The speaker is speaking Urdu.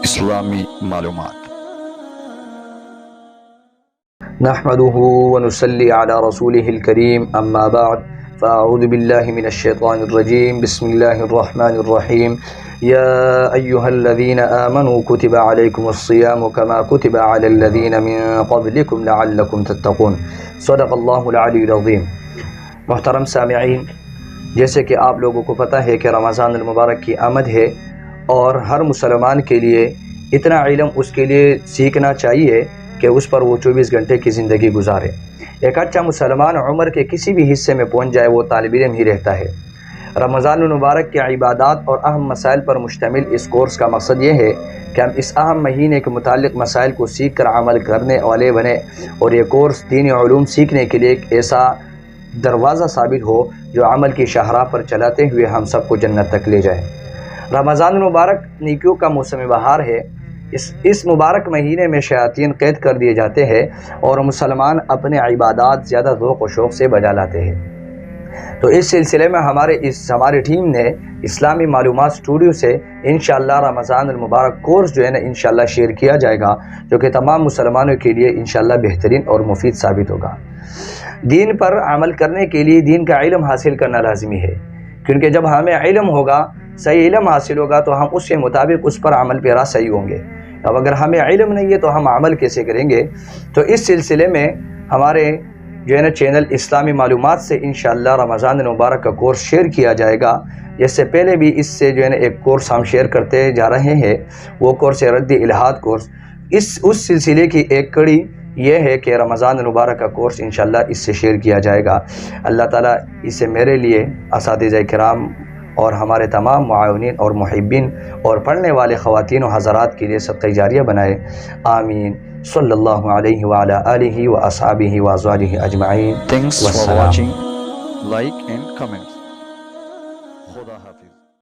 اسلامی معلومات۔ نحمده ونصلي على رسوله الكريم اما بعد فاعوذ بالله من الشيطان الرجيم بسم الله الرحمن الرحيم يا ايها الذين آمنوا كتب عليكم الصيام كما كتب على الذين من قبلكم لعلكم تتقون صدق اللہ العلی العظیم۔ محترم سامعین، جیسے کہ آپ لوگوں کو پتہ ہے کہ رمضان المبارک کی آمد ہے اور ہر مسلمان کے لیے اتنا علم اس کے لیے سیکھنا چاہیے کہ اس پر وہ 24 گھنٹے کی زندگی گزارے۔ ایک اچھا مسلمان عمر کے کسی بھی حصے میں پہنچ جائے وہ طالب علم ہی رہتا ہے۔ رمضان المبارک کے عبادات اور اہم مسائل پر مشتمل اس کورس کا مقصد یہ ہے کہ ہم اس اہم مہینے کے متعلق مسائل کو سیکھ کر عمل کرنے والے بنے، اور یہ کورس دینی علوم سیکھنے کے لیے ایک ایسا دروازہ ثابت ہو جو عمل کی شاہراہ پر چلاتے ہوئے ہم سب کو جنت تک لے جائے۔ رمضان المبارک نیکیوں کا موسم بہار ہے۔ اس مبارک مہینے میں شیاطین قید کر دیے جاتے ہیں اور مسلمان اپنے عبادات زیادہ ذوق و شوق سے بجا لاتے ہیں۔ تو اس سلسلے میں ہماری ٹیم نے اسلامی معلومات اسٹوڈیو سے انشاءاللہ رمضان المبارک کورس جو ہے نا انشاءاللہ شیئر کیا جائے گا، جو کہ تمام مسلمانوں کے لیے انشاءاللہ بہترین اور مفید ثابت ہوگا۔ دین پر عمل کرنے کے لیے دین کا علم حاصل کرنا لازمی ہے، کیونکہ جب ہمیں علم ہوگا، صحیح علم حاصل ہوگا تو ہم اس کے مطابق اس پر عمل پیرا صحیح ہوں گے۔ اب اگر ہمیں علم نہیں ہے تو ہم عمل کیسے کریں گے؟ تو اس سلسلے میں ہمارے جو ہے نا چینل اسلامی معلومات سے انشاءاللہ رمضان المبارک کا کورس شیئر کیا جائے گا۔ جس سے پہلے بھی اس سے جو ہے نا ایک کورس ہم شیئر کرتے جا رہے ہیں، وہ کورس ہے رد الہاد کورس۔ اس سلسلے کی ایک کڑی یہ ہے کہ رمضان المبارک کا کورس انشاءاللہ اس سے شیئر کیا جائے گا۔ اللہ تعالیٰ اسے میرے لیے، اساتذہ کرام اور ہمارے تمام معاونین اور محبین اور پڑھنے والے خواتین و حضرات کے لیے صدقہ جاریہ بنائے، آمین۔ صلی اللہ علیہ وعلی آلہ و اصحابہ و ازواجہ اجمعین۔ Thanks for watching. Like and comment. خدا حافظ۔